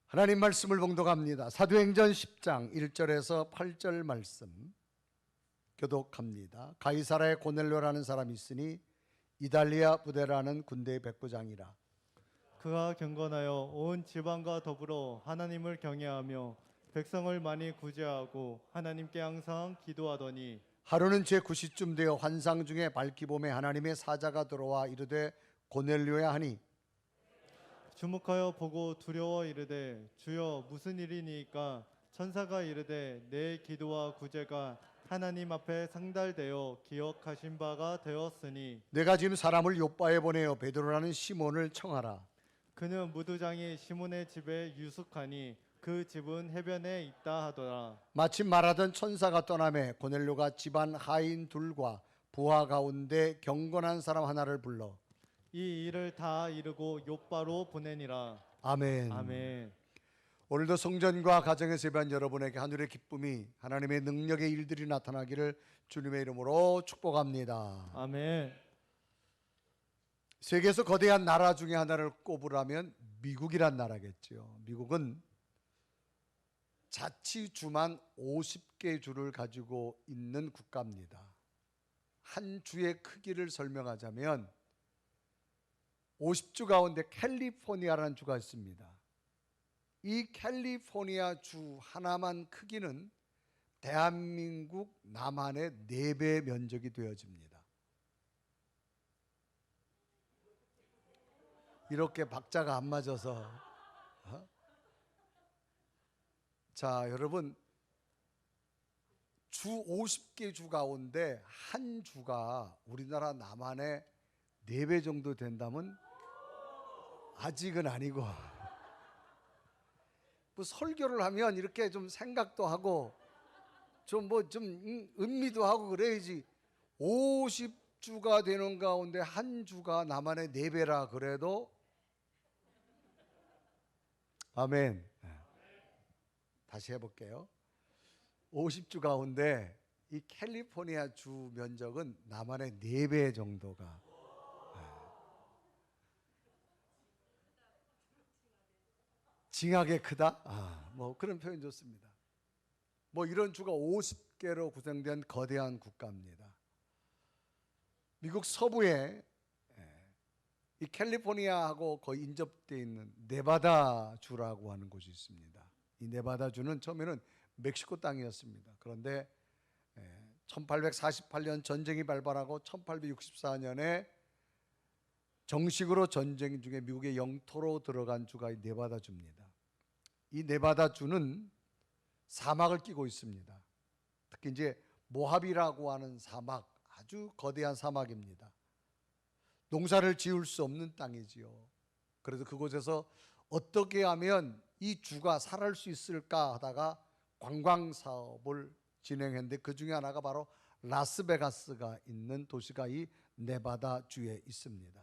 하나님 말씀을 봉독합니다. 사도행전 10장 1절에서 8절 말씀 교독합니다. 가이사라에 고넬료라는 사람이 있으니 이달리아 부대라는 군대의 백부장이라. 그가 경건하여 온 지방과 더불어 하나님을 경외하며 백성을 많이 구제하고 하나님께 항상 기도하더니 하루는 제9시쯤 되어 환상 중에 밝기 봄에 하나님의 사자가 들어와 이르되 고넬료야 하니 주목하여 보고 두려워 이르되 주여 무슨 일이니까? 천사가 이르되 내 기도와 구제가 하나님 앞에 상달되어 기억하신 바가 되었으니 내가 지금 사람을 요바에 보내어 베드로라는 시몬을 청하라. 그는 무두장이 시몬의 집에 유숙하니 그 집은 해변에 있다 하더라. 마침 말하던 천사가 떠나매 고넬료가 집안 하인 둘과 부하 가운데 경건한 사람 하나를 불러 이 일을 다 이루고 욥바로 보내니라. 아멘. 아멘. 오늘도 성전과 가정에서 예배한 여러분에게 하늘의 기쁨이 하나님의 능력의 일들이 나타나기를 주님의 이름으로 축복합니다. 아멘. 세계에서 거대한 나라 중에 하나를 꼽으라면 미국이란 나라겠죠. 미국은 자치주만 50개 주를 가지고 있는 국가입니다. 한 주의 크기를 설명하자면 50주 가운데 캘리포니아라는 주가 있습니다. 이 캘리포니아 주 하나만 크기는 대한민국 남한의 4배 면적이 되어집니다. 이렇게 박자가 안 맞아서 자, 여러분, 주 50개 주 가운데 한 주가 우리나라 남한의 4배 정도 된다면 아직은 아니고 뭐 설교를 하면 이렇게 좀 생각도 하고 좀 의미도 하고 그래야지. 50주가 되는 가운데 한 주가 남한의 4배라 그래도 아멘. 다시 해볼게요. 50주 가운데 이 캘리포니아 주 면적은 남한의 4배 정도가 징하게 크다? 뭐 그런 표현 좋습니다. 뭐 이런 주가 50개로 구성된 거대한 국가입니다. 미국 서부에 이 캘리포니아하고 거의 인접되어 있는 네바다 주라고 하는 곳이 있습니다. 이 네바다 주는 처음에는 멕시코 땅이었습니다. 그런데 1848년 전쟁이 발발하고 1864년에 정식으로 전쟁 중에 미국의 영토로 들어간 주가 이 네바다 주입니다. 이 네바다 주는 사막을 끼고 있습니다. 특히 이제 모하비라고 하는 사막, 아주 거대한 사막입니다. 농사를 지을 수 없는 땅이지요. 그래서 그곳에서 어떻게 하면 이 주가 살아날 수 있을까 하다가 관광 사업을 진행했는데 그 중에 하나가 바로 라스베가스가 있는 도시가 이 네바다 주에 있습니다.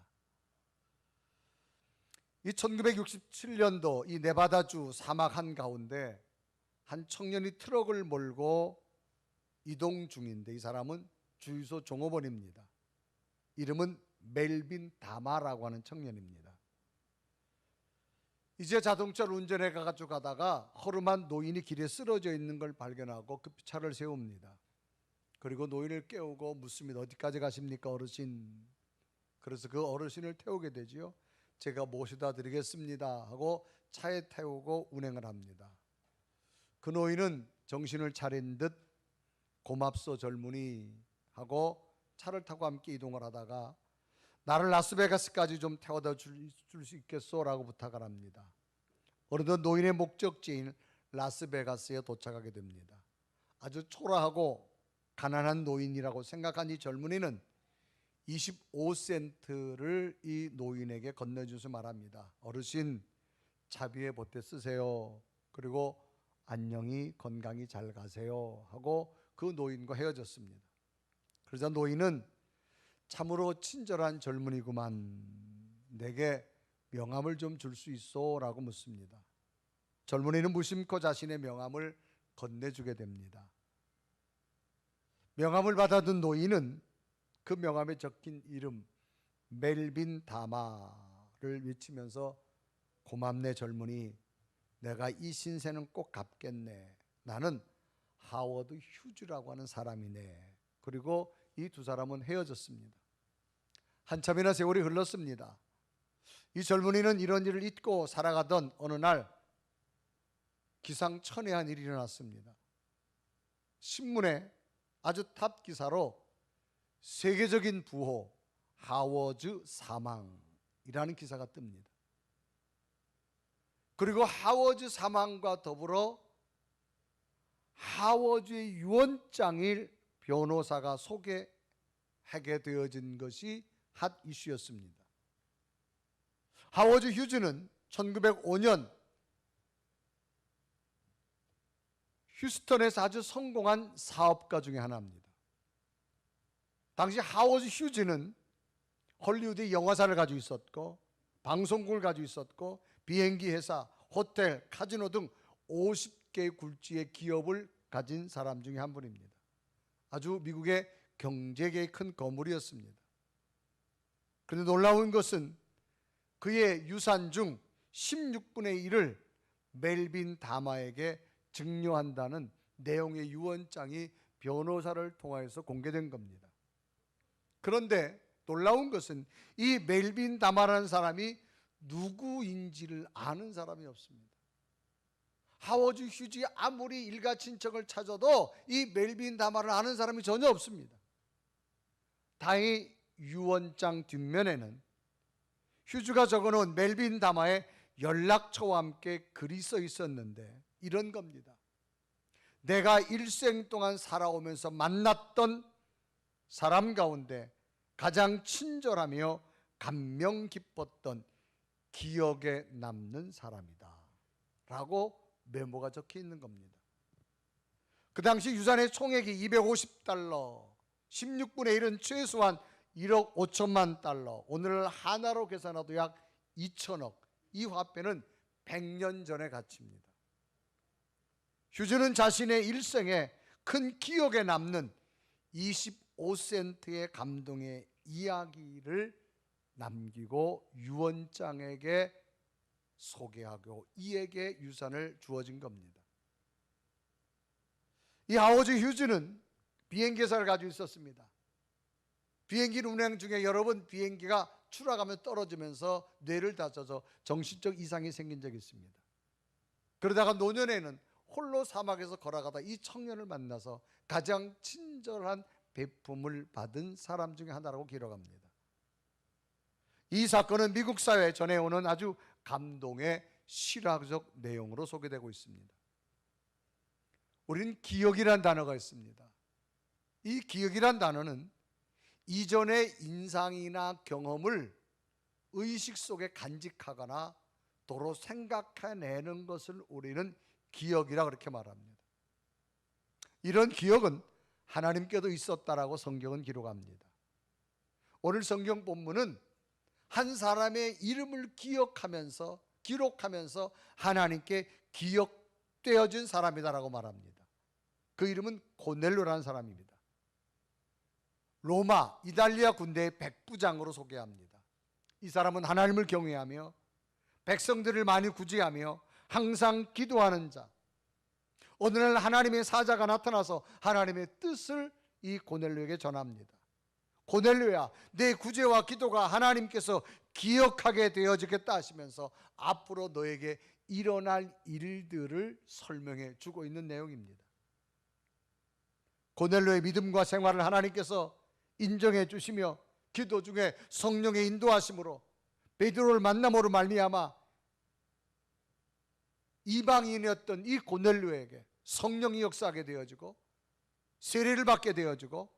이 1967년도 이 네바다주 사막 한가운데 한 청년이 트럭을 몰고 이동 중인데 이 사람은 주유소 종업원입니다. 이름은 멜빈 다마라고 하는 청년입니다. 이제 자동차를 운전해 가지고 가다가 허름한 노인이 길에 쓰러져 있는 걸 발견하고 급히 차를 세웁니다. 그리고 노인을 깨우고 묻습니다. 어디까지 가십니까 어르신? 그래서 그 어르신을 태우게 되지요. 제가 모셔다 드리겠습니다 하고 차에 태우고 운행을 합니다. 그 노인은 정신을 차린 듯 고맙소 젊은이 하고 차를 타고 함께 이동을 하다가 나를 라스베가스까지 좀 태워다 줄 수 있겠소? 라고 부탁을 합니다. 어느덧 노인의 목적지인 라스베가스에 도착하게 됩니다. 아주 초라하고 가난한 노인이라고 생각한 이 젊은이는 25센트를 이 노인에게 건네주면서 말합니다. 어르신, 차비에 보태 쓰세요. 그리고 안녕히 건강히 잘 가세요 하고 그 노인과 헤어졌습니다. 그러자 노인은 참으로 친절한 젊은이구만, 내게 명함을 좀 줄 수 있어? 라고 묻습니다. 젊은이는 무심코 자신의 명함을 건네주게 됩니다. 명함을 받아든 노인은 그 명함에 적힌 이름 멜빈 다마를 외치면서 고맙네 젊은이, 내가 이 신세는 꼭 갚겠네. 나는 하워드 휴즈라고 하는 사람이네. 그리고 이 두 사람은 헤어졌습니다. 한참이나 세월이 흘렀습니다. 이 젊은이는 이런 일을 잊고 살아가던 어느 날 기상천외한 일이 일어났습니다. 신문에 아주 탑 기사로 세계적인 부호 하워즈 사망이라는 기사가 뜹니다. 그리고 하워즈 사망과 더불어 하워즈의 유언장을 변호사가 소개하게 되어진 것이 핫 이슈였습니다. 하워즈 휴즈는 1905년 휴스턴에서 아주 성공한 사업가 중에 하나입니다. 당시 하워즈 휴즈는 헐리우드의 영화사를 가지고 있었고 방송국을 가지고 있었고 비행기 회사, 호텔, 카지노 등 50개의 굴지의 기업을 가진 사람 중에 한 분입니다. 아주 미국의 경제계의 큰 거물이었습니다. 그런데 놀라운 것은 그의 유산 중 16분의 1을 멜빈 다마에게 증여한다는 내용의 유언장이 변호사를 통하여서 공개된 겁니다. 그런데 놀라운 것은 이 멜빈 다마라는 사람이 누구인지를 아는 사람이 없습니다. 하워즈 휴지 아무리 일가 친척을 찾아도 이 멜빈 다마를 아는 사람이 전혀 없습니다. 다행히 유언장 뒷면에는 휴즈가 적어놓은 멜빈 다마의 연락처와 함께 글이 써 있었는데 이런 겁니다. 내가 일생 동안 살아오면서 만났던 사람 가운데 가장 친절하며 감명 깊었던 기억에 남는 사람이다 라고 메모가 적혀 있는 겁니다. 그 당시 유산의 총액이 $250, 16분의 1은 최소한 1억 5천만 달러, 오늘 하나로 계산해도 약 2천억. 이 화폐는 100년 전의 가치입니다. 휴즈는 자신의 일생에 큰 기억에 남는 25센트의 감동의 이야기를 남기고 유언장에게 소개하고 이에게 유산을 주어진 겁니다. 이 하워즈 휴즈는 비행기사를 가지고 있었습니다. 비행기 운행 중에 여러 번 비행기가 추락하며 떨어지면서 뇌를 다쳐서 정신적 이상이 생긴 적이 있습니다. 그러다가 노년에는 홀로 사막에서 걸어가다 이 청년을 만나서 가장 친절한 베품을 받은 사람 중에 하나라고 기록합니다. 이 사건은 미국 사회에 전해오는 아주 감동의 실화적 내용으로 소개되고 있습니다. 우리는 기억이란 단어가 있습니다. 이 기억이란 단어는 이전의 인상이나 경험을 의식 속에 간직하거나 도로 생각해내는 것을 우리는 기억이라 그렇게 말합니다. 이런 기억은 하나님께도 있었다라고 성경은 기록합니다. 오늘 성경 본문은 한 사람의 이름을 기억하면서 기록하면서 하나님께 기억되어진 사람이다라고 말합니다. 그 이름은 고넬료라는 사람입니다. 로마, 이탈리아 군대의 백부장으로 소개합니다. 이 사람은 하나님을 경외하며 백성들을 많이 구제하며 항상 기도하는 자. 어느 날 하나님의 사자가 나타나서 하나님의 뜻을 이 고넬료에게 전합니다. 고넬료야, 내 구제와 기도가 하나님께서 기억하게 되어지겠다 하시면서 앞으로 너에게 일어날 일들을 설명해 주고 있는 내용입니다. 고넬료의 믿음과 생활을 하나님께서 인정해 주시며 기도 중에 성령의 인도하심으로 베드로를 만남으로 말미암아 이방인이었던 이 고넬료에게 성령이 역사하게 되어지고 세례를 받게 되어지고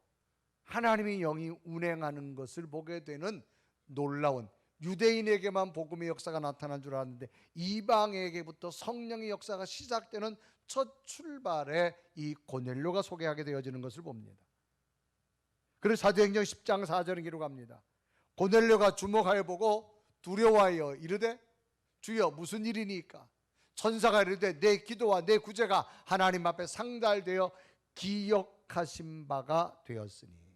하나님의 영이 운행하는 것을 보게 되는 놀라운, 유대인에게만 복음의 역사가 나타난 줄 알았는데 이방에게부터 성령의 역사가 시작되는 첫 출발에 이 고넬료가 소개하게 되어지는 것을 봅니다. 그래서 사도행전 10장 4절은 기록합니다. 고넬료가 주목하여 보고 두려워하여 이르되 주여 무슨 일이니까? 천사가 이르되 내 기도와 내 구제가 하나님 앞에 상달되어 기억하신 바가 되었으니.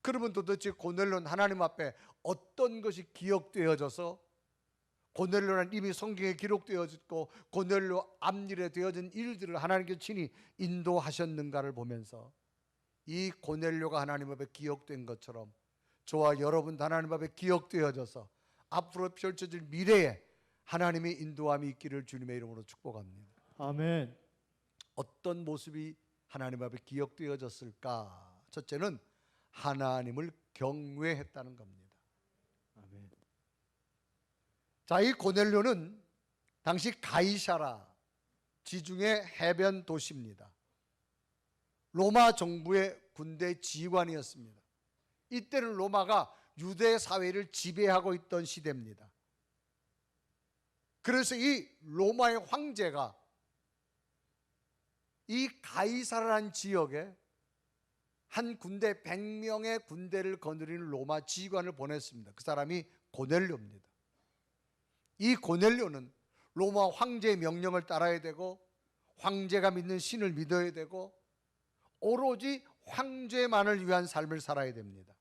그러면 도대체 고넬료는 하나님 앞에 어떤 것이 기억되어져서 고넬료는 이미 성경에 기록되어졌고 고넬료 앞일에 되어진 일들을 하나님께서 친히 인도하셨는가를 보면서 이 고넬료가 하나님 앞에 기억된 것처럼 저와 여러분도 하나님 앞에 기억되어져서 앞으로 펼쳐질 미래에 하나님의 인도함이 있기를 주님의 이름으로 축복합니다. 아멘. 어떤 모습이 하나님 앞에 기억되어졌을까? 첫째는 하나님을 경외했다는 겁니다. 아멘. 자, 이 고넬료는 당시 가이사라 지중해 해변 도시입니다. 로마 정부의 군대 지휘관이었습니다. 이때는 로마가 유대 사회를 지배하고 있던 시대입니다. 그래서 이 로마의 황제가 이 가이사라라는 지역에 한 군대 100명의 군대를 거느리는 로마 지휘관을 보냈습니다. 그 사람이 고넬료입니다. 이 고넬료는 로마 황제의 명령을 따라야 되고 황제가 믿는 신을 믿어야 되고 오로지 황제만을 위한 삶을 살아야 됩니다.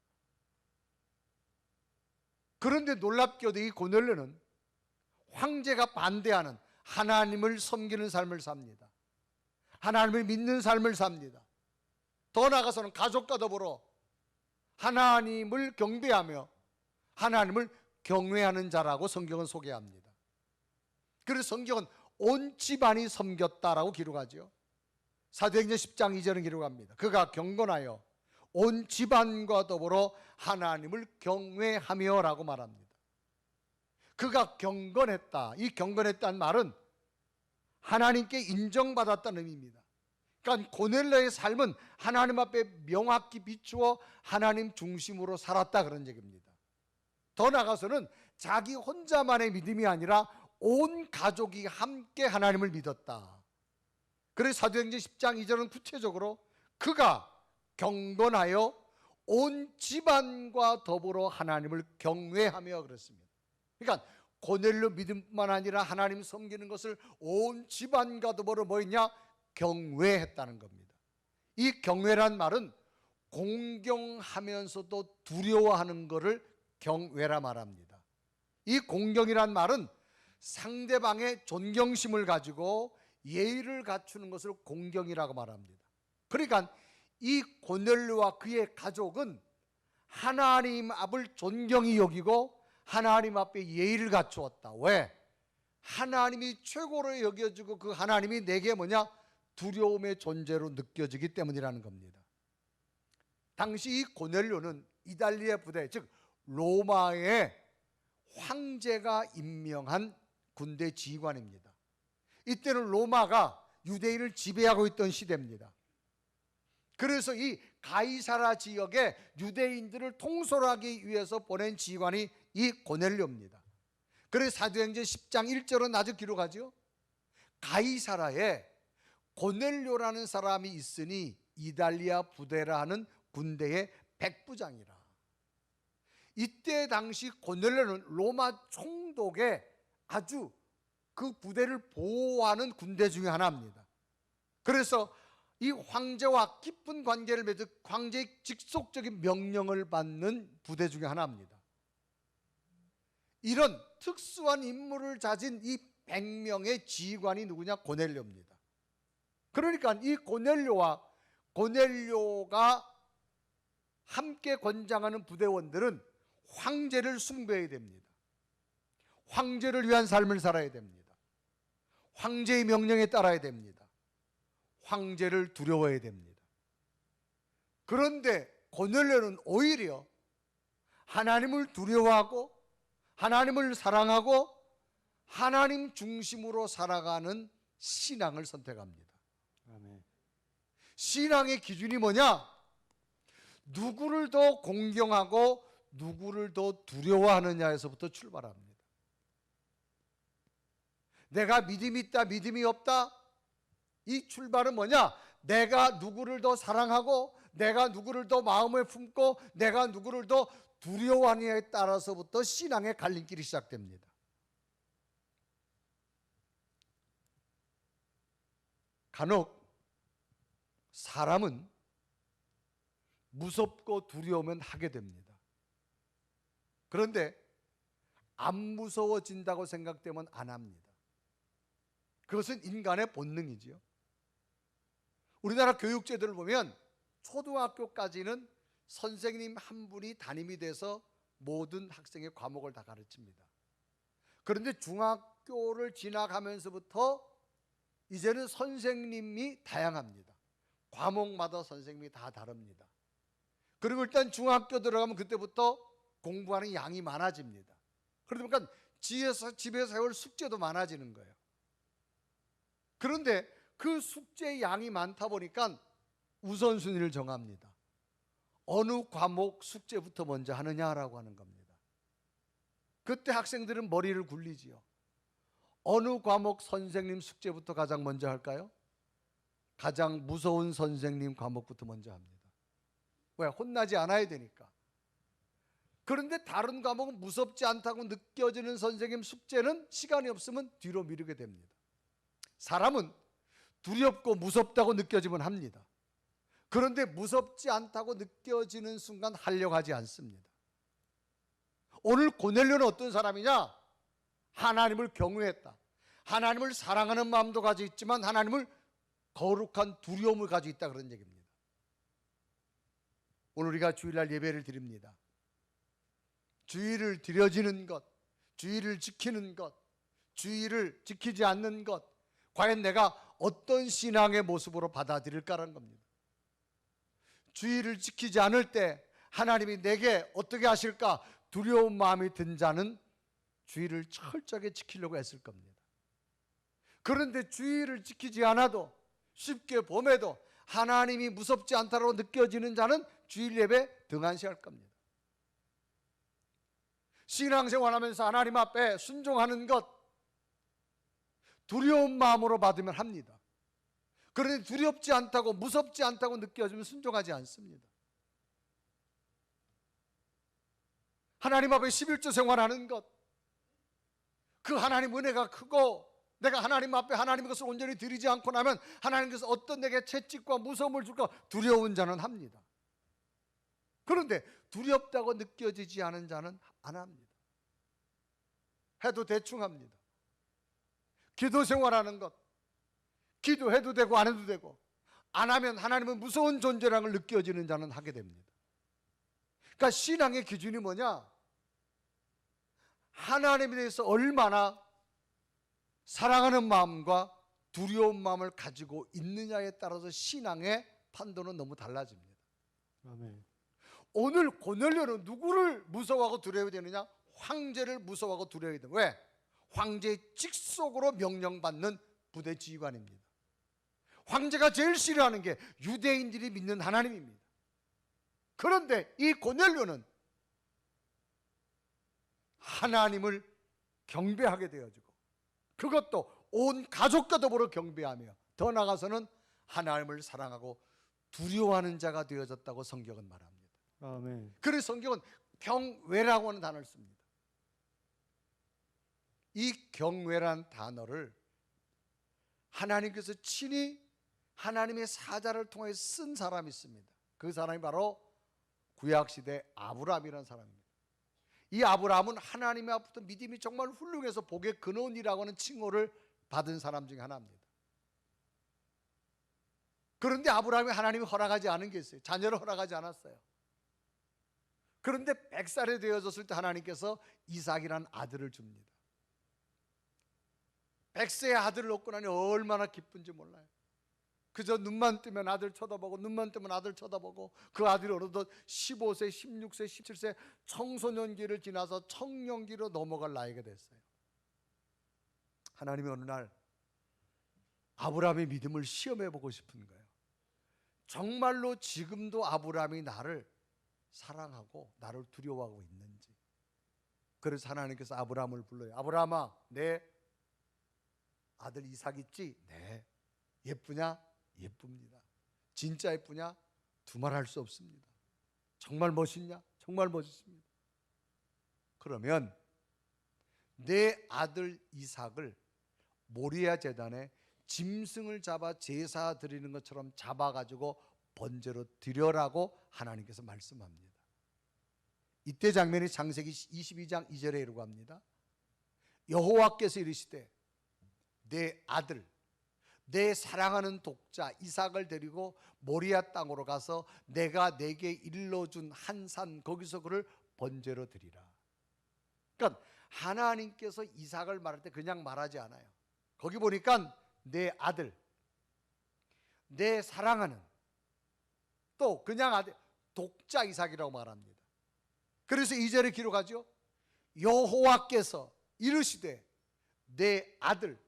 그런데 놀랍게도 이 고넬료는 황제가 반대하는 하나님을 섬기는 삶을 삽니다. 하나님을 믿는 삶을 삽니다. 더 나아가서는 가족과 더불어 하나님을 경배하며 하나님을 경외하는 자라고 성경은 소개합니다. 그래서 성경은 온 집안이 섬겼다라고 기록하죠. 사도행전 10장 2절은 기록합니다. 그가 경건하여 온 집안과 더불어 하나님을 경외하며 라고 말합니다. 그가 경건했다. 이 경건했다는 말은 하나님께 인정받았다는 의미입니다. 그러니까 고넬료의 삶은 하나님 앞에 명확히 비추어 하나님 중심으로 살았다 그런 얘기입니다. 더 나아가서는 자기 혼자만의 믿음이 아니라 온 가족이 함께 하나님을 믿었다. 그래서 사도행전 10장 2절은 구체적으로 그가 경건하여 온 집안과 더불어 하나님을 경외하며 그랬습니다. 그러니까 고넬료 믿음뿐만 아니라 하나님 섬기는 것을 온 집안과 더불어 뭐였냐? 경외했다는 겁니다. 이 경외란 말은 공경하면서도 두려워하는 것을 경외라 말합니다. 이 공경이란 말은 상대방의 존경심을 가지고 예의를 갖추는 것을 공경이라고 말합니다. 그러니까 이 고넬료와 그의 가족은 하나님 앞을 존경히 여기고 하나님 앞에 예의를 갖추었다. 왜? 하나님이 최고로 여겨지고 그 하나님이 내게 뭐냐? 두려움의 존재로 느껴지기 때문이라는 겁니다. 당시 이 고넬료는 이달리아 부대, 즉 로마의 황제가 임명한 군대 지휘관입니다. 이때는 로마가 유대인을 지배하고 있던 시대입니다. 그래서 이 가이사라 지역에 유대인들을 통솔하기 위해서 보낸 지휘관이 이 고넬료입니다. 그래서 사도행전 10장 1절은 아주 기록하죠. 가이사라에 고넬료라는 사람이 있으니 이달리아 부대라 하는 군대의 백부장이라. 이때 당시 고넬료는 로마 총독의 아주 그 부대를 보호하는 군대 중에 하나입니다. 그래서 이 황제와 깊은 관계를 맺은 황제의 직속적인 명령을 받는 부대 중에 하나입니다. 이런 특수한 임무를 가진 이 100명의 지휘관이 누구냐? 고넬료입니다. 그러니까 이 고넬료가 함께 권장하는 부대원들은 황제를 숭배해야 됩니다. 황제를 위한 삶을 살아야 됩니다. 황제의 명령에 따라야 됩니다. 황제를 두려워해야 됩니다. 그런데 고넬료는 오히려 하나님을 두려워하고 하나님을 사랑하고 하나님 중심으로 살아가는 신앙을 선택합니다. 아멘. 신앙의 기준이 뭐냐? 누구를 더 공경하고 누구를 더 두려워하느냐에서부터 출발합니다. 내가 믿음이 있다, 믿음이 없다? 이 출발은 뭐냐? 내가 누구를 더 사랑하고 내가 누구를 더 마음에 품고 내가 누구를 더 두려워하느냐에 따라서부터 신앙의 갈림길이 시작됩니다. 간혹 사람은 무섭고 두려우면 하게 됩니다. 그런데 안 무서워진다고 생각되면 안 합니다. 그것은 인간의 본능이지요. 우리나라 교육제도를 보면 초등학교까지는 선생님 한 분이 담임이 돼서 모든 학생의 과목을 다 가르칩니다. 그런데 중학교를 지나가면서부터 이제는 선생님이 다양합니다. 과목마다 선생님이 다 다릅니다. 그리고 일단 중학교 들어가면 그때부터 공부하는 양이 많아집니다. 그러다 보니까 집에서 해올 숙제도 많아지는 거예요. 그런데 그 숙제 양이 많다 보니까 우선순위를 정합니다. 어느 과목 숙제부터 먼저 하느냐라고 하는 겁니다. 그때 학생들은 머리를 굴리지요. 어느 과목 선생님 숙제부터 가장 먼저 할까요? 가장 무서운 선생님 과목부터 먼저 합니다. 왜? 혼나지 않아야 되니까. 그런데 다른 과목은 무섭지 않다고 느껴지는 선생님 숙제는 시간이 없으면 뒤로 미루게 됩니다. 사람은 두렵고 무섭다고 느껴지면 합니다. 그런데 무섭지 않다고 느껴지는 순간 하려고 하지 않습니다. 오늘 고넬료는 어떤 사람이냐? 하나님을 경외했다. 하나님을 사랑하는 마음도 가지고 있지만 하나님을 거룩한 두려움을 가지고 있다, 그런 얘기입니다. 오늘 우리가 주일날 예배를 드립니다. 주일을 드려지는 것, 주일을 지키는 것, 주일을 지키지 않는 것, 과연 내가 어떤 신앙의 모습으로 받아들일까라는 겁니다. 주일을 지키지 않을 때 하나님이 내게 어떻게 하실까 두려운 마음이 든 자는 주일을 철저하게 지키려고 했을 겁니다. 그런데 주일을 지키지 않아도 쉽게 범해도 하나님이 무섭지 않다고 느껴지는 자는 주일 예배 등한시할 겁니다. 신앙생활하면서 하나님 앞에 순종하는 것 두려운 마음으로 받으면 합니다. 그런데 두렵지 않다고 무섭지 않다고 느껴지면 순종하지 않습니다. 하나님 앞에 11조 생활하는 것, 그 하나님 은혜가 크고 내가 하나님 앞에 하나님의 것을 온전히 드리지 않고 나면 하나님께서 어떤 내게 채찍과 무서움을 줄까 두려운 자는 합니다. 그런데 두렵다고 느껴지지 않은 자는 안 합니다. 해도 대충 합니다. 기도 생활하는 것, 기도해도 되고 안 해도 되고, 안 하면 하나님은 무서운 존재라는 걸 느껴지는 자는 하게 됩니다. 그러니까 신앙의 기준이 뭐냐? 하나님에 대해서 얼마나 사랑하는 마음과 두려운 마음을 가지고 있느냐에 따라서 신앙의 판도는 너무 달라집니다. 아멘. 오늘 고넬료는 누구를 무서워하고 두려워야 되느냐? 황제를 무서워하고 두려워야 됩니다. 왜? 황제의 직속으로 명령받는 부대 지휘관입니다. 황제가 제일 싫어하는 게 유대인들이 믿는 하나님입니다. 그런데 이 고넬료는 하나님을 경배하게 되어지고 그것도 온 가족과 더불어 경배하며 더 나아가서는 하나님을 사랑하고 두려워하는 자가 되어졌다고 성경은 말합니다. 아멘. 그래서 성경은 경외라고 하는 단어를 씁니다. 이 경외란 단어를 하나님께서 친히 하나님의 사자를 통해 쓴 사람이 있습니다. 그 사람이 바로 구약시대 아브라함이라는 사람입니다. 이 아브라함은 하나님 앞부터 믿음이 정말 훌륭해서 복의 근원이라고 하는 칭호를 받은 사람 중에 하나입니다. 그런데 아브라함이 하나님이 허락하지 않은 게 있어요. 자녀를 허락하지 않았어요. 그런데 100살이 되어졌을 때 하나님께서 이삭이라는 아들을 줍니다. 100세의 아들을 얻고 나니 얼마나 기쁜지 몰라요. 그저 눈만 뜨면 아들 쳐다보고 눈만 뜨면 아들 쳐다보고 그 아들이 어느덧 15세, 16세, 17세 청소년기를 지나서 청년기로 넘어갈 나이가 됐어요. 하나님이 어느 날 아브라함의 믿음을 시험해 보고 싶은 거예요. 정말로 지금도 아브라함이 나를 사랑하고 나를 두려워하고 있는지. 그래서 하나님께서 아브라함을 불러요. 아브라함아, 내 아들 이삭 있지? 네. 예쁘냐? 예쁩니다. 진짜 예쁘냐? 두말할 수 없습니다. 정말 멋있냐? 정말 멋있습니다. 그러면 내 아들 이삭을 모리아 제단에 짐승을 잡아 제사 드리는 것처럼 잡아가지고 번제로 드려라고 하나님께서 말씀합니다. 이때 장면이 창세기 22장 2절에 이르고 합니다. 여호와께서 이르시되 내 아들 내 사랑하는 독자 이삭을 데리고 모리아 땅으로 가서 내가 내게 일러준 한 산 거기서 그를 번제로 드리라. 그러니까 하나님께서 이삭을 말할 때 그냥 말하지 않아요. 거기 보니까 내 아들 내 사랑하는 또 그냥 아들 독자 이삭이라고 말합니다. 그래서 2절에 기록하죠. 여호와께서 이르시되 내 아들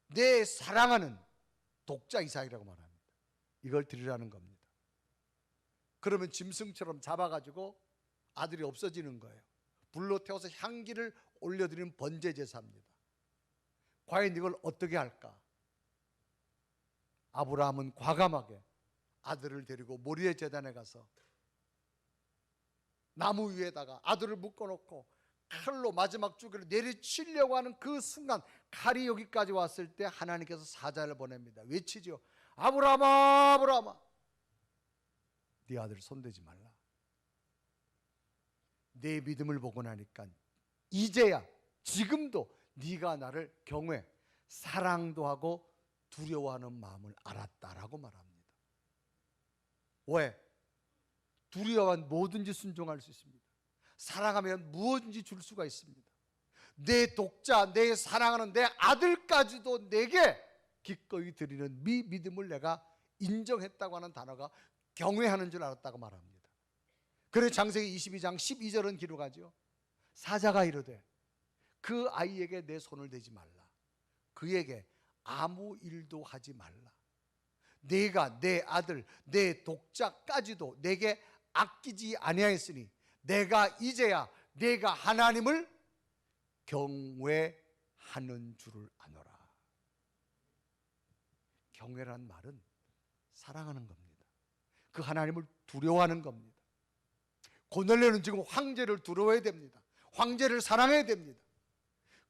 내 사랑하는 독자 이삭이라고 말합니다. 이걸 드리라는 겁니다. 그러면 짐승처럼 잡아가지고 아들이 없어지는 거예요. 불로 태워서 향기를 올려드리는 번제 제사입니다. 과연 이걸 어떻게 할까? 아브라함은 과감하게 아들을 데리고 모리아 제단에 가서 나무 위에다가 아들을 묶어놓고 칼로 마지막 주기를 내리치려고 하는 그 순간, 칼이 여기까지 왔을 때 하나님께서 사자를 보냅니다. 외치죠. 아브라함아, 아브라함아, 네 아들 손대지 말라. 내 믿음을 보고 나니까 이제야 지금도 네가 나를 경외, 사랑도 하고 두려워하는 마음을 알았다라고 말합니다. 왜? 두려워하면 뭐든지 순종할 수 있습니다. 사랑하면 무엇인지 줄 수가 있습니다. 내 독자, 내 사랑하는 내 아들까지도 내게 기꺼이 드리는 믿음을 내가 인정했다고 하는 단어가 경외하는 줄 알았다고 말합니다. 그래서 창세기 22장 12절은 기록하죠. 사자가 이르되 그 아이에게 내 손을 대지 말라. 그에게 아무 일도 하지 말라. 내가 내 아들 내 독자까지도 내게 아끼지 아니하였으니 내가 이제야 내가 하나님을 경외하는 줄을 아노라. 경외란 말은 사랑하는 겁니다. 그 하나님을 두려워하는 겁니다. 고넬료는 지금 황제를 두려워해야 됩니다. 황제를 사랑해야 됩니다.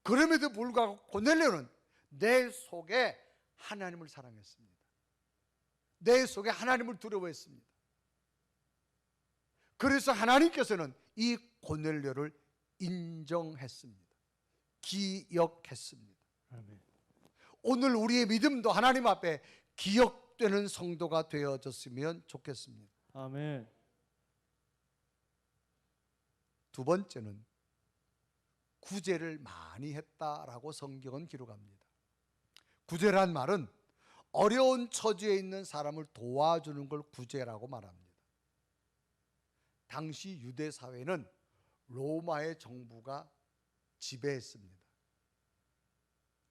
그럼에도 불구하고 고넬료는 내 속에 하나님을 사랑했습니다. 내 속에 하나님을 두려워했습니다. 그래서 하나님께서는 이 고넬료를 인정했습니다. 기억했습니다. 아멘. 오늘 우리의 믿음도 하나님 앞에 기억되는 성도가 되어졌으면 좋겠습니다. 아멘. 두 번째는 구제를 많이 했다라고 성경은 기록합니다. 구제란 말은 어려운 처지에 있는 사람을 도와주는 걸 구제라고 말합니다. 당시 유대 사회는 로마의 정부가 지배했습니다.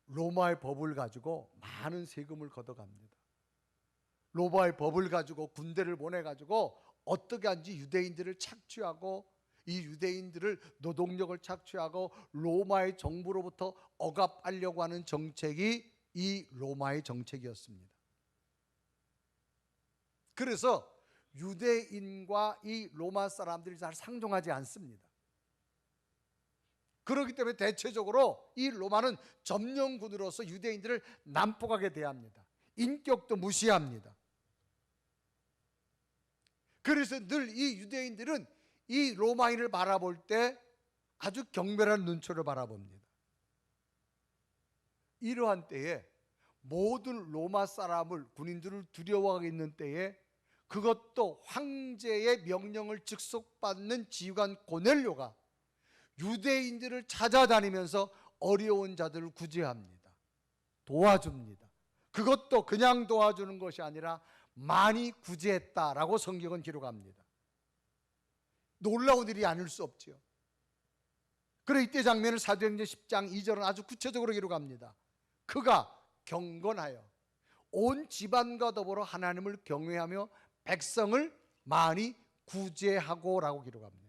로마의 법을 가지고 많은 세금을 걷어갑니다. 로마의 법을 가지고 군대를 보내가지고 어떻게 하는지 유대인들을 착취하고 이 유대인들을 노동력을 착취하고 로마의 정부로부터 억압하려고 하는 정책이 이 로마의 정책이었습니다. 그래서 유대인과 이 로마 사람들이 잘 상종하지 않습니다. 그렇기 때문에 대체적으로 이 로마는 점령군으로서 유대인들을 난폭하게 대합니다. 인격도 무시합니다. 그래서 늘 이 유대인들은 이 로마인을 바라볼 때 아주 경멸한 눈초를 바라봅니다. 이러한 때에 모든 로마 사람을, 군인들을 두려워하고 있는 때에 그것도 황제의 명령을 즉석받는 지휘관 고넬료가 유대인들을 찾아다니면서 어려운 자들을 구제합니다. 도와줍니다. 그것도 그냥 도와주는 것이 아니라 많이 구제했다라고 성경은 기록합니다. 놀라운 일이 아닐 수 없죠. 그래 이때 장면을 사도행전 10장 2절은 아주 구체적으로 기록합니다. 그가 경건하여 온 집안과 더불어 하나님을 경외하며 백성을 많이 구제하고 라고 기록합니다.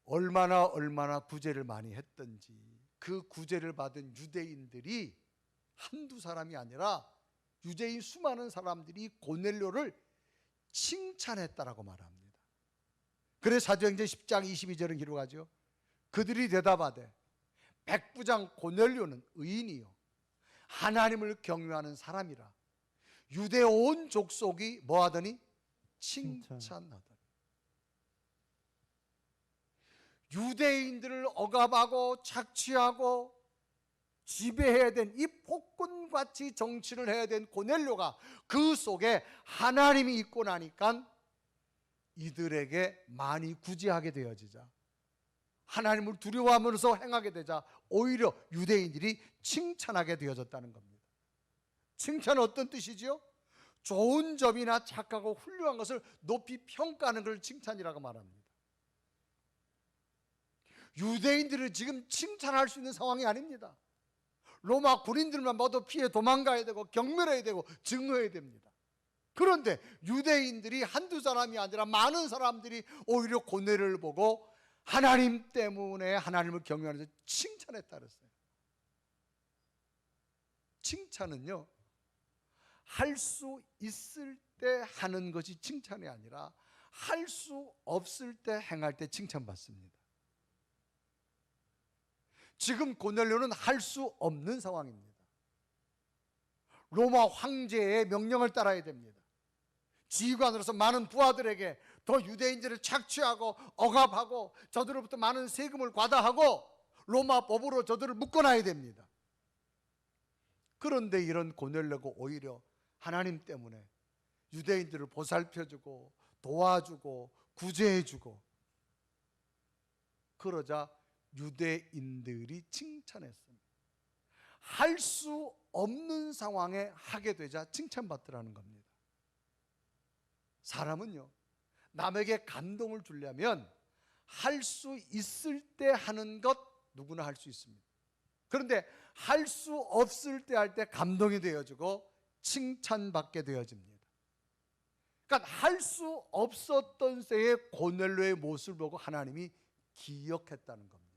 얼마나 구제를 많이 했던지 그 구제를 받은 유대인들이 한두 사람이 아니라 유대인 수많은 사람들이 고넬료를 칭찬했다라고 말합니다. 그래서 사도행전 10장 22절은 기록하죠. 그들이 대답하되 백부장 고넬료는 의인이요 하나님을 경외하는 사람이라 유대 온 족속이 뭐하더니 칭찬하더라. 유대인들을 억압하고 착취하고 지배해야 된 이 폭군같이 정치를 해야 된 고넬료가 그 속에 하나님이 있고 나니까 이들에게 많이 구제하게 되어지자, 하나님을 두려워하면서 행하게 되자 오히려 유대인들이 칭찬하게 되어졌다는 겁니다. 칭찬은 어떤 뜻이지요? 좋은 점이나 착하고 훌륭한 것을 높이 평가하는 걸 칭찬이라고 말합니다. 유대인들은 지금 칭찬할 수 있는 상황이 아닙니다. 로마 군인들만 모두 피해 도망가야 되고 경멸해야 되고 증오해야 됩니다. 그런데 유대인들이 한두 사람이 아니라 많은 사람들이 오히려 고뇌를 보고 하나님 때문에 하나님을 경외하면서 칭찬했다 그랬어요. 칭찬은요, 할 수 있을 때 하는 것이 칭찬이 아니라 할 수 없을 때 행할 때 칭찬받습니다. 지금 고넬료는 할 수 없는 상황입니다. 로마 황제의 명령을 따라야 됩니다. 지휘관으로서 많은 부하들에게 더 유대인들을 착취하고 억압하고 저들로부터 많은 세금을 과다하고 로마 법으로 저들을 묶어놔야 됩니다. 그런데 이런 고넬료가 오히려 하나님 때문에 유대인들을 보살펴주고 도와주고 구제해주고 그러자 유대인들이 칭찬했습니다. 할 수 없는 상황에 하게 되자 칭찬받더라는 겁니다. 사람은요, 남에게 감동을 주려면 할 수 있을 때 하는 것 누구나 할 수 있습니다. 그런데 할 수 없을 때 할 때 감동이 되어지고 칭찬받게 되어집니다. 그러니까 할 수 없었던 때의 고넬료의 모습을 보고 하나님이 기억했다는 겁니다.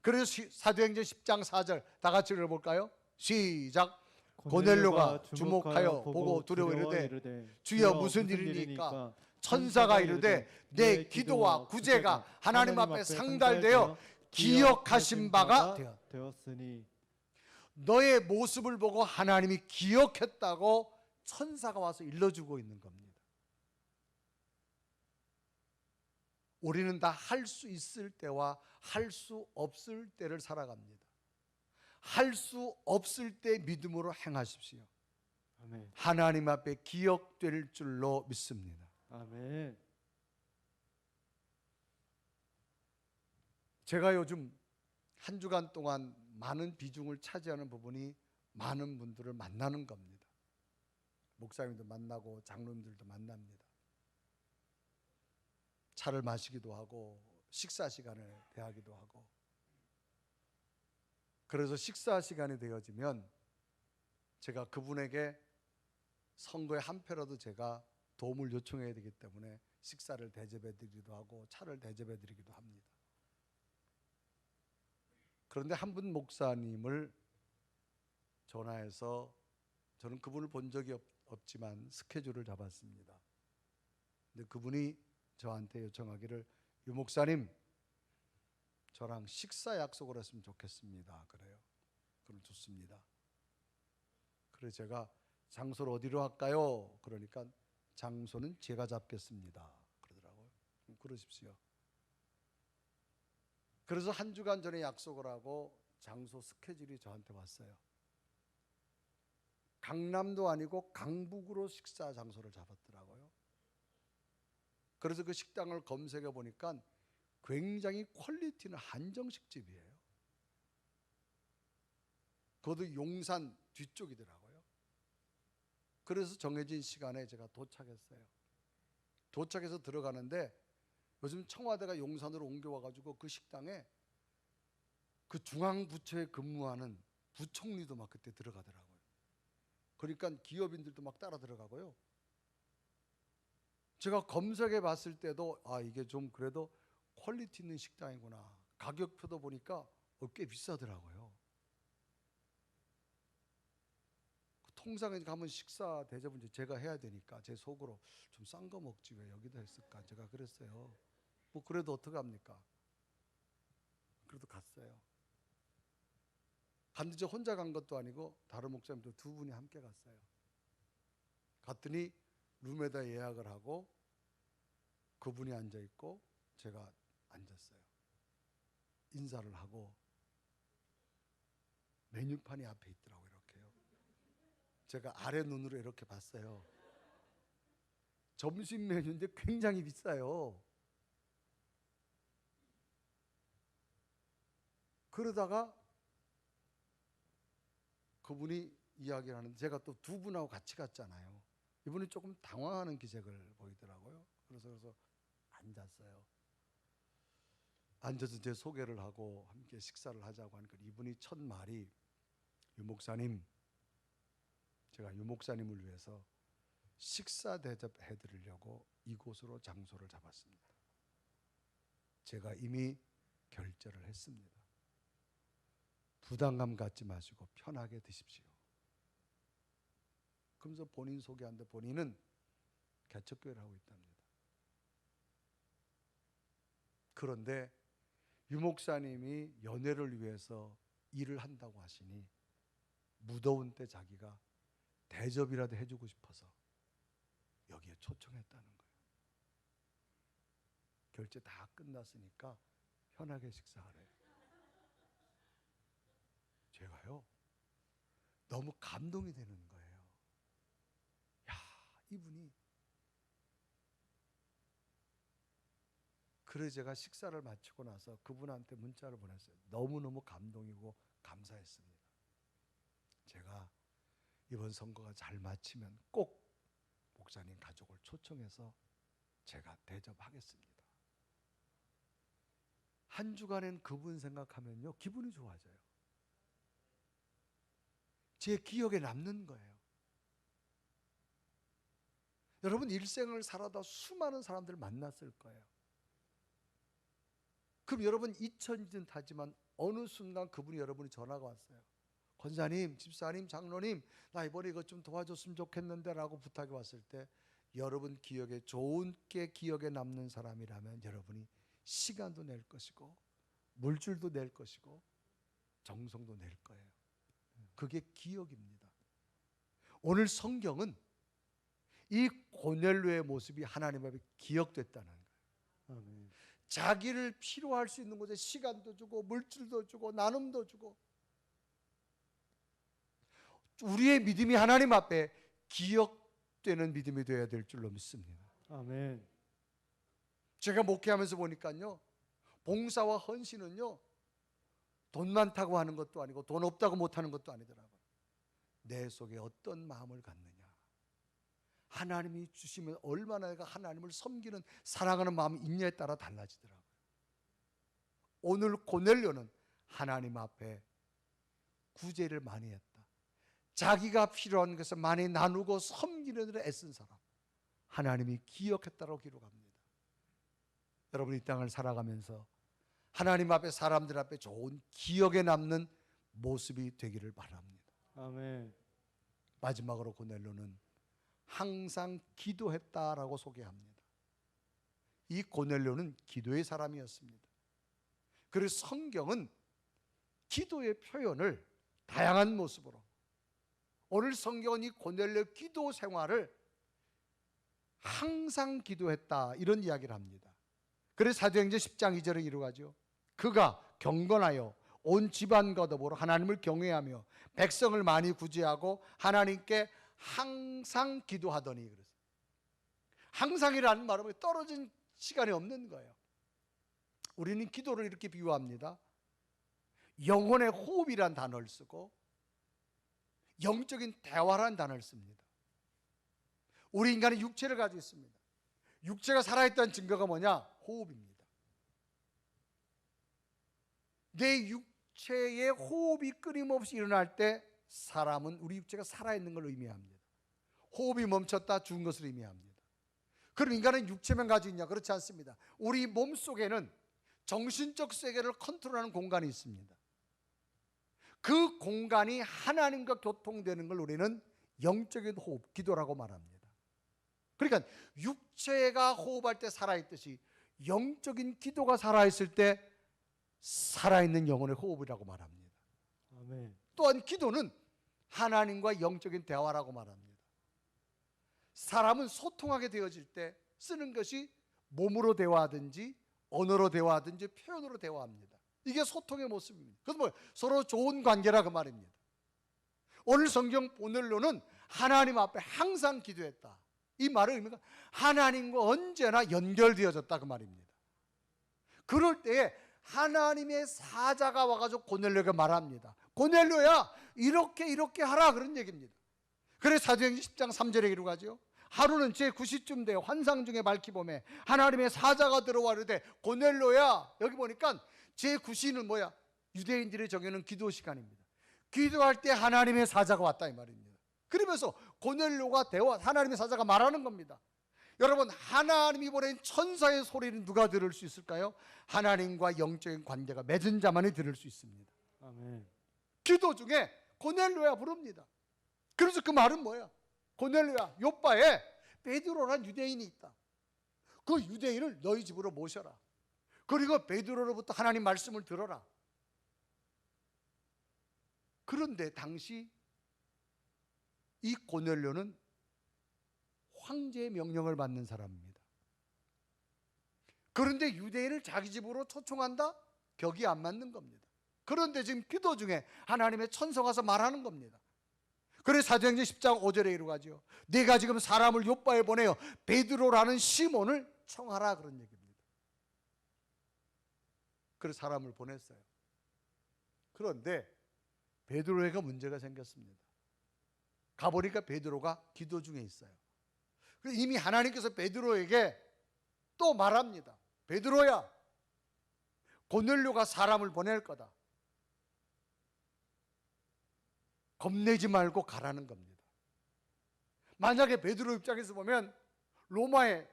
그래서 사도행전 10장 4절 다 같이 읽어볼까요? 시작. 고넬료가 주목하여 보고 두려워 이르되 주여 무슨 일이니까? 천사가 이르되 내 기도와 구제가 하나님 앞에 상달되어 기억하신 바가 되었으니. 너의 모습을 보고 하나님이 기억했다고 천사가 와서 일러주고 있는 겁니다. 우리는 다 할 수 있을 때와 할 수 없을 때를 살아갑니다. 할 수 없을 때 믿음으로 행하십시오. 아멘. 하나님 앞에 기억될 줄로 믿습니다. 아멘. 제가 요즘 한 주간 동안 많은 비중을 차지하는 부분이 많은 분들을 만나는 겁니다. 목사님도 만나고 장로님들도 만납니다. 차를 마시기도 하고 식사 시간을 대하기도 하고, 그래서 식사 시간이 되어지면 제가 그분에게 선거의 한 표라도 제가 도움을 요청해야 되기 때문에 식사를 대접해 드리기도 하고 차를 대접해 드리기도 합니다. 그런데 한 분 목사님을 전화해서, 저는 그분을 본 적이 없지만 스케줄을 잡았습니다. 근데 그분이 저한테 요청하기를, 유 목사님 저랑 식사 약속을 했으면 좋겠습니다. 그래요. 그럼 좋습니다. 그래서 제가 장소를 어디로 할까요? 그러니까 장소는 제가 잡겠습니다. 그러더라고요. 그러십시오. 그래서 한 주간 전에 약속을 하고 장소 스케줄이 저한테 왔어요. 강남도 아니고 강북으로 식사 장소를 잡았더라고요. 그래서 그 식당을 검색해 보니까 굉장히 퀄리티 있는 한정식 집이에요. 그것도 용산 뒤쪽이더라고요. 그래서 정해진 시간에 제가 도착했어요. 도착해서 들어가는데 요즘 청와대가 용산으로 옮겨와가지고 그 식당에 그 중앙부처에 근무하는 부총리도 막 그때 들어가더라고요. 그러니까 기업인들도 막 따라 들어가고요. 제가 검색해 봤을 때도 이게 좀 그래도 퀄리티 있는 식당이구나. 가격표도 보니까 꽤 비싸더라고요. 통상에 가면 식사 대접은 이제 제가 해야 되니까 제 속으로 좀 싼 거 먹지 왜 여기다 했을까 제가 그랬어요. 뭐 그래도 어떡합니까? 그래도 갔어요. 갔는데 저 혼자 간 것도 아니고 다른 목사님도 두 분이 함께 갔어요. 갔더니 룸에다 예약을 하고 그분이 앉아 있고 제가 앉았어요. 인사를 하고 메뉴판이 앞에 있더라고요. 이렇게요. 제가 아래 눈으로 이렇게 봤어요. 점심 메뉴인데 굉장히 비싸요. 그러다가 그분이 이야기를 하는데 제가 또 두 분하고 같이 갔잖아요. 이분이 조금 당황하는 기색을 보이더라고요. 그래서 앉았어요. 앉아서 제 소개를 하고 함께 식사를 하자고 하니까 이분이 첫 말이 유 목사님, 제가 유 목사님을 위해서 식사 대접해 드리려고 이곳으로 장소를 잡았습니다. 제가 이미 결제를 했습니다. 부담감 갖지 마시고 편하게 드십시오. 그러면서 본인 소개하는데 본인은 개척교회를 하고 있답니다. 그런데 유 목사님이 연애를 위해서 일을 한다고 하시니 무더운 때 자기가 대접이라도 해주고 싶어서 여기에 초청했다는 거예요. 결제 다 끝났으니까 편하게 식사하래요. 제가요 너무 감동이 되는 거예요. 야, 이분이. 그래서 제가 식사를 마치고 나서 그분한테 문자를 보냈어요. 너무너무 감동이고 감사했습니다. 제가 이번 선거가 잘 마치면 꼭 목사님 가족을 초청해서 제가 대접하겠습니다. 한 주간엔 그분 생각하면요 기분이 좋아져요. 제 기억에 남는 거예요. 여러분 일생을 살아다 수많은 사람들을 만났을 거예요. 그럼 여러분 잊혀지는 하지만 어느 순간 그분이 여러분이 전화가 왔어요. 권사님, 집사님, 장로님, 나 이번에 이것 좀 도와줬으면 좋겠는데 라고 부탁이 왔을 때 여러분 기억에 좋게 기억에 남는 사람이라면 여러분이 시간도 낼 것이고 물줄도 낼 것이고 정성도 낼 거예요. 그게 기억입니다. 오늘 성경은 이 고넬료의 모습이 하나님 앞에 기억됐다는 거예요. 아멘. 자기를 필요할 수 있는 곳에 시간도 주고 물질도 주고 나눔도 주고 우리의 믿음이 하나님 앞에 기억되는 믿음이 되어야 될 줄로 믿습니다. 아멘. 제가 목회하면서 보니까요 봉사와 헌신은요 돈 많다고 하는 것도 아니고 돈 없다고 못하는 것도 아니더라고요. 내 속에 어떤 마음을 갖느냐, 하나님이 주시면 얼마나 내가 하나님을 섬기는 사랑하는 마음이 있냐에 따라 달라지더라고요. 오늘 고넬료는 하나님 앞에 구제를 많이 했다. 자기가 필요한 것을 많이 나누고 섬기는 데 애쓴 사람, 하나님이 기억했다고 기록합니다. 여러분 이 땅을 살아가면서 하나님 앞에 사람들 앞에 좋은 기억에 남는 모습이 되기를 바랍니다. 아멘. 마지막으로 고넬료는 항상 기도했다라고 소개합니다. 이 고넬료는 기도의 사람이었습니다. 그래서 성경은 기도의 표현을 다양한 모습으로, 오늘 성경은 이 고넬료 기도 생활을 항상 기도했다 이런 이야기를 합니다. 그래서 사도행전 10장 2절에 이루어가죠. 그가 경건하여 온 집안과 더불어 하나님을 경외하며 백성을 많이 구제하고 하나님께 항상 기도하더니, 그래서 항상이라는 말은 떨어진 시간이 없는 거예요. 우리는 기도를 이렇게 비유합니다. 영혼의 호흡이란 단어를 쓰고 영적인 대화란 단어를 씁니다. 우리 인간은 육체를 가지고 있습니다. 육체가 살아있다는 증거가 뭐냐? 호흡입니다. 내 육체의 호흡이 끊임없이 일어날 때 사람은 우리 육체가 살아있는 걸 의미합니다. 호흡이 멈췄다 죽은 것을 의미합니다. 그럼 인간은 육체만 가지고 있냐? 그렇지 않습니다. 우리 몸속에는 정신적 세계를 컨트롤하는 공간이 있습니다. 그 공간이 하나님과 교통되는 걸 우리는 영적인 호흡, 기도라고 말합니다. 그러니까 육체가 호흡할 때 살아있듯이 영적인 기도가 살아있을 때 살아있는 영혼의 호흡이라고 말합니다. 아멘. 또한 기도는 하나님과 영적인 대화라고 말합니다. 사람은 소통하게 되어질 때 쓰는 것이 몸으로 대화하든지 언어로 대화하든지 표현으로 대화합니다. 이게 소통의 모습입니다. 그래서 뭐 서로 좋은 관계라 그 말입니다. 오늘 성경 본문로는 하나님 앞에 항상 기도했다. 이 말의 의미가 하나님과 언제나 연결되어졌다 그 말입니다. 그럴 때에 하나님의 사자가 와가지고 고넬료에게 말합니다. 고넬료야, 이렇게 하라 그런 얘기입니다. 그래서 사도행전 10장 3절에 기록하죠. 하루는 제 9시쯤 돼요. 환상 중에 밝히 보매 하나님의 사자가 들어와 이르되 고넬료야. 여기 보니까 제 9시는 뭐야? 유대인들이 정해놓은 기도 시간입니다. 기도할 때 하나님의 사자가 왔다 이 말입니다. 그러면서 고넬료가 하나님의 사자가 말하는 겁니다. 여러분, 하나님이 보낸 천사의 소리는 누가 들을 수 있을까요? 하나님과 영적인 관계가 맺은 자만이 들을 수 있습니다. 아멘. 기도 중에 고넬료야 부릅니다. 그래서 그 말은 뭐야? 고넬료야, 요바에 베드로란 유대인이 있다. 그 유대인을 너희 집으로 모셔라. 그리고 베드로로부터 하나님 말씀을 들어라. 그런데 당시 이 고넬료는 황제의 명령을 받는 사람입니다. 그런데 유대인을 자기 집으로 초청한다? 격이 안 맞는 겁니다. 그런데 지금 기도 중에 하나님의 천사가 와서 말하는 겁니다. 그래서 사도행전 10장 5절에 이루어가죠. 내가 지금 사람을 요바에 보내어 베드로라는 시몬을 청하라 그런 얘기입니다. 그래서 사람을 보냈어요. 그런데 베드로에게 문제가 생겼습니다. 가보니까 베드로가 기도 중에 있어요. 이미 하나님께서 베드로에게 또 말합니다. 베드로야, 고넬료가 사람을 보낼 거다. 겁내지 말고 가라는 겁니다. 만약에 베드로 입장에서 보면 로마의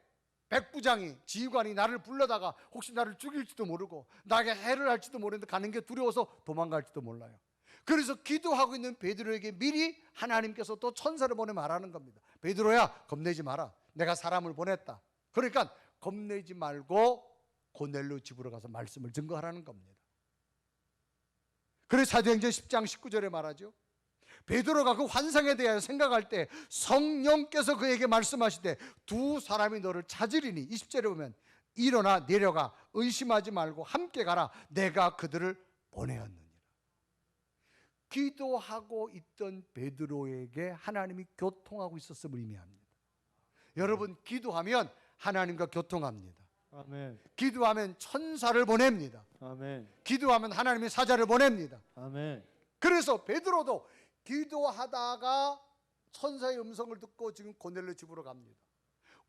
백부장이 지휘관이 나를 불러다가 혹시 나를 죽일지도 모르고 나에게 해를 할지도 모르는데 가는 게 두려워서 도망갈지도 몰라요. 그래서 기도하고 있는 베드로에게 미리 하나님께서 또 천사를 보내 말하는 겁니다. 베드로야, 겁내지 마라. 내가 사람을 보냈다. 그러니까 겁내지 말고 고넬료 집으로 가서 말씀을 증거하라는 겁니다. 그래서 사도행전 10장 19절에 말하죠. 베드로가 그 환상에 대하여 생각할 때 성령께서 그에게 말씀하시되 두 사람이 너를 찾으리니 20절에 보면 일어나 내려가 의심하지 말고 함께 가라. 내가 그들을 보내었느니라. 기도하고 있던 베드로에게 하나님이 교통하고 있었음을 의미합니다. 여러분, 기도하면 하나님과 교통합니다. 아멘. 기도하면 천사를 보냅니다. 아멘. 기도하면 하나님의 사자를 보냅니다. 아멘. 그래서 베드로도 기도하다가 천사의 음성을 듣고 지금 고넬료 집으로 갑니다.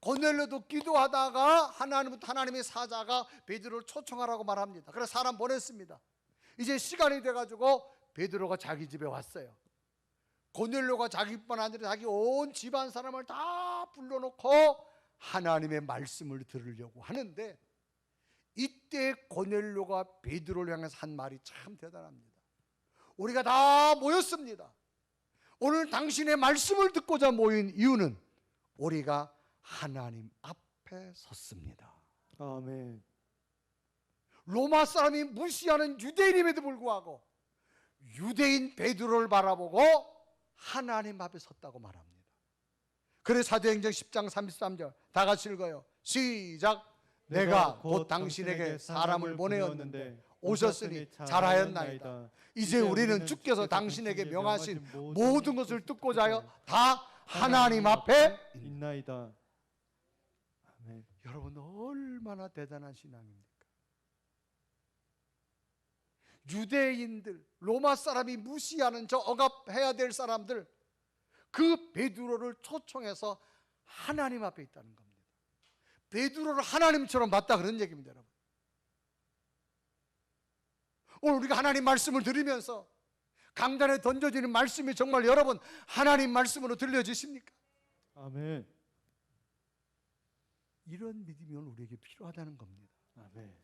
고넬료도 기도하다가 하나님의 사자가 베드로를 초청하라고 말합니다. 그래서 사람 보냈습니다. 이제 시간이 돼가지고 베드로가 자기 집에 왔어요. 고넬료가 자기뿐 아니라 자기 온 집안 사람을 다 불러놓고 하나님의 말씀을 들으려고 하는데 이때 고넬료가 베드로를 향해서 한 말이 참 대단합니다. 우리가 다 모였습니다. 오늘 당신의 말씀을 듣고자 모인 이유는 우리가 하나님 앞에 섰습니다. 아멘. 로마 사람이 무시하는 유대인임에도 불구하고 유대인 베드로를 바라보고 하나님 앞에 섰다고 말합니다. 그래서 사도행전 10장 33절 다 같이 읽어요. 시작. 내가 곧 당신에게 사람을 보내었는데 오셨으니 잘하였나이다. 이제 우리는 주께서 당신에게 명하신 모든 것을 듣고자 하여 다 하나님 앞에 있나이다. 아멘. 여러분, 얼마나 대단한 신앙입니까? 유대인들, 로마 사람이 무시하는 저 억압해야 될 사람들, 그 베드로를 초청해서 하나님 앞에 있다는 겁니다. 베드로를 하나님처럼 봤다 그런 얘기입니다, 여러분. 오늘 우리가 하나님 말씀을 들으면서 강단에 던져지는 말씀이 정말 여러분 하나님 말씀으로 들려지십니까? 아멘. 이런 믿음이 오늘 우리에게 필요하다는 겁니다. 아멘.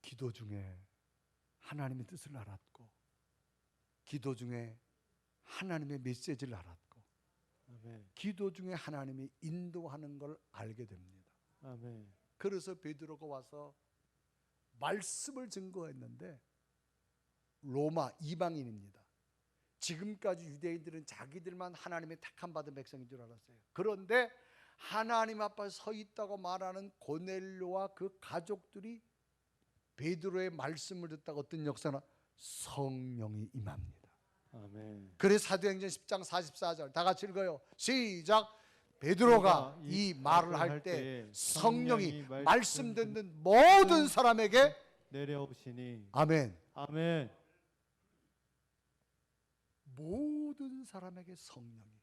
기도 중에 하나님의 뜻을 알았고, 기도 중에 하나님의 메시지를 알았고, 아멘. 기도 중에 하나님이 인도하는 걸 알게 됩니다. 아멘. 그래서 베드로가 와서 말씀을 증거했는데 로마 이방인입니다. 지금까지 유대인들은 자기들만 하나님의 택함 받은 백성인 줄 알았어요. 그런데 하나님 앞에 서 있다고 말하는 고넬료와 그 가족들이 베드로의 말씀을 듣다가 어떤 역사나 성령이 임합니다. 아멘. 그래서 사도행전 10장 44절 다 같이 읽어요. 시작. 베드로가 이 말을 할 때 성령이 말씀 듣는 모든 사람에게 내려오시니. 아멘. 아멘. 모든 사람에게 성령이.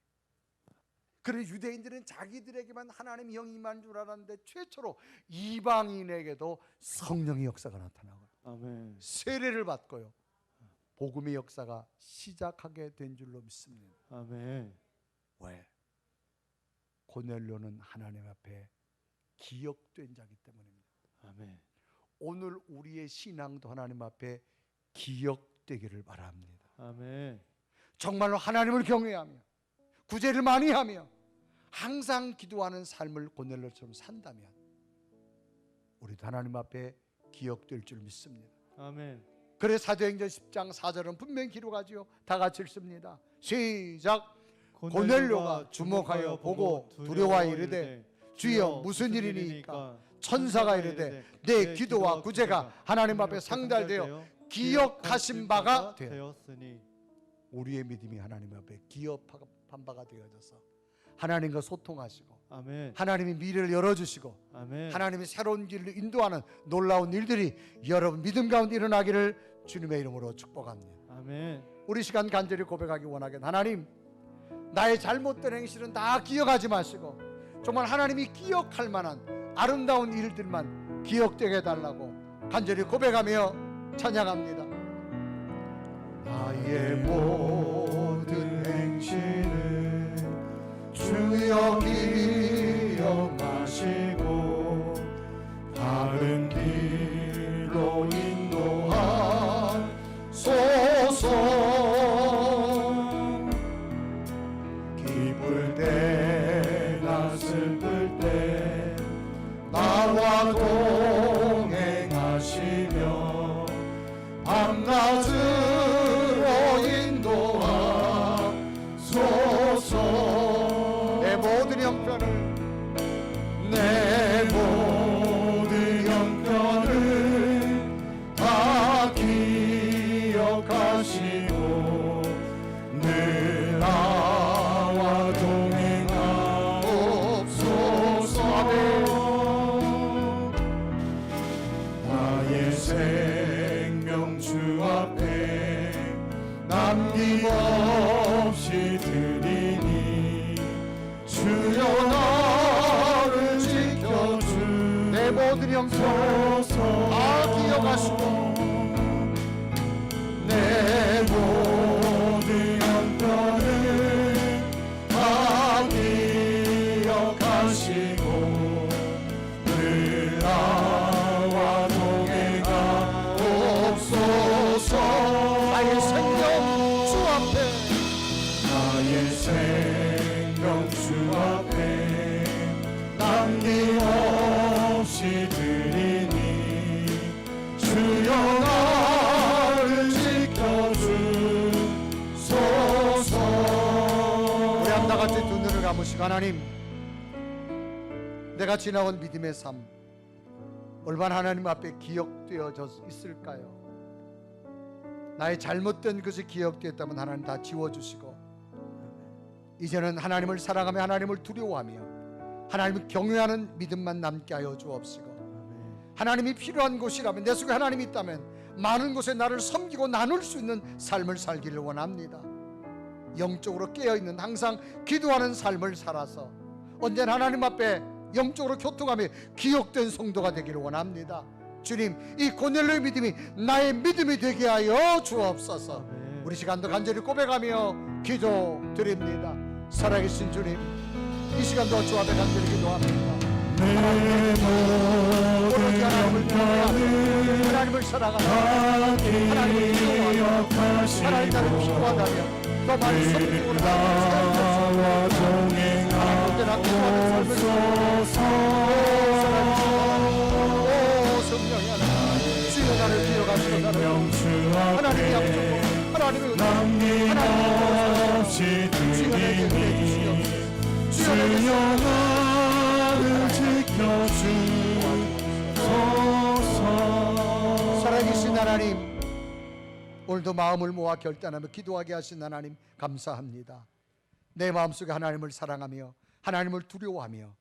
그래 유대인들은 자기들에게만 하나님의 영이 임한 줄 알았는데 최초로 이방인에게도 성령의 역사가 나타나고 아멘. 세례를 받고요. 복음의 역사가 시작하게 된 줄로 믿습니다. 아멘. 왜? 고넬료는 하나님 앞에 기억된 자기 때문입니다. 아멘. 오늘 우리의 신앙도 하나님 앞에 기억되기를 바랍니다. 아멘. 정말로 하나님을 경외하며 구제를 많이 하며 항상 기도하는 삶을 고넬료처럼 산다면 우리도 하나님 앞에 기억될 줄 믿습니다. 아멘. 그래 사도행전 10장 4절은 분명히 기록하지요. 다 같이 읽습니다. 시작. 고넬료가 주목하여 보고 두려워하여 이르되 주여 무슨 일이니까? 천사가 이르되 내 기도와 구제가 하나님 앞에 상달되어 기억하신 바가 되었으니. 우리의 믿음이 하나님 앞에 기억한 바가 되어져서 하나님과 소통하시고 아멘. 하나님이 미래를 열어주시고 아멘. 하나님이 새로운 길로 인도하는 놀라운 일들이 여러분 믿음 가운데 일어나기를 주님의 이름으로 축복합니다. 아멘. 우리 시간 간절히 고백하기 원하겠 하나님, 나의 잘못된 행실은 다 기억하지 마시고 정말 하나님이 기억할 만한 아름다운 일들만 기억되게 해달라고 간절히 고백하며 찬양합니다. 나의 모든 행실을 주여 기억하시고 바른 길로 인도하소서. 기쁠 때나 슬플 때 나와 동행하시며 밤낮으로 인도하소서. 내 모든 형편을 내 모든 형편을 다 기억하시고 늘 나와 동행하옵소서. 나의 생명 주 앞에 남김없이 드리니 주여 나를 지켜주. 내 모든 형편 다 기억하시고 내 모든 형편을 다 기억하시고 늘 나와 동행하옵소서. 나의 생명 주 앞에 나의 생명 주 앞에 남김없이 드리니 주여 나를 지켜주소서. 우리 한 다 같이 두 눈을 감으시고 하나님, 내가 지나온 믿음의 삶 얼마나 하나님 앞에 기억되어져 있을까요? 나의 잘못된 것이 기억되었다면 하나님 다 지워주시고 이제는 하나님을 사랑하며 하나님을 두려워하며 하나님을 경외하는 믿음만 남게 하여 주옵시고 하나님이 필요한 곳이라면 내 속에 하나님이 있다면 많은 곳에 나를 섬기고 나눌 수 있는 삶을 살기를 원합니다. 영적으로 깨어있는 항상 기도하는 삶을 살아서 언제나 하나님 앞에 영적으로 교통하며 기억된 성도가 되기를 원합니다. 주님, 이 고넬료의 믿음이 나의 믿음이 되게 하여 주옵소서. 우리 시간도 간절히 고백하며 기도드립니다. 살아계신 주님, 이 시간도 주 앞에 간절히 기도합니다. 오로지 하나님을 경외하며 하나님을 사랑하며 하나님을 기도하며 하나님 나를 필요하다며 또 많이 섬기고 나와 동행하옵소서. 오 성령이 하나님, 주여 나를 기억하시고 나를 하나님의 하나님을 남김없이 주여에게 드리니 해주시옵소서. 주여 나를 지켜주소서. 살아계신 하나님, 오늘도 마음을 모아 결단하며 기도하게 하신 하나님 감사합니다. 내 마음속에 하나님을 사랑하며 하나님을 두려워하며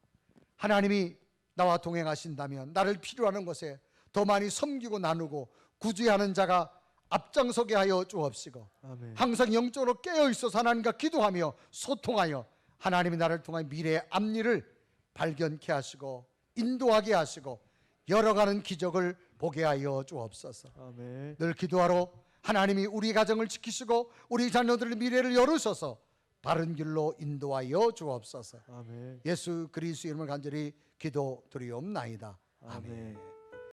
하나님이 나와 동행하신다면 나를 필요하는 것에 더 많이 섬기고 나누고 구제하는 자가 앞장서게 하여 주옵시고, 아멘. 항상 영적으로 깨어 있어서 하나님과 기도하며 소통하여 하나님이 나를 통한 미래의 앞일을 발견케 하시고 인도하게 하시고 열어가는 기적을 보게 하여 주옵소서. 아멘. 늘 기도하러 하나님이 우리 가정을 지키시고 우리 자녀들의 미래를 열으셔서 바른 길로 인도하여 주옵소서. 아멘. 예수 그리스도의 이름을 간절히 기도드리옵나이다. 아멘. 아멘.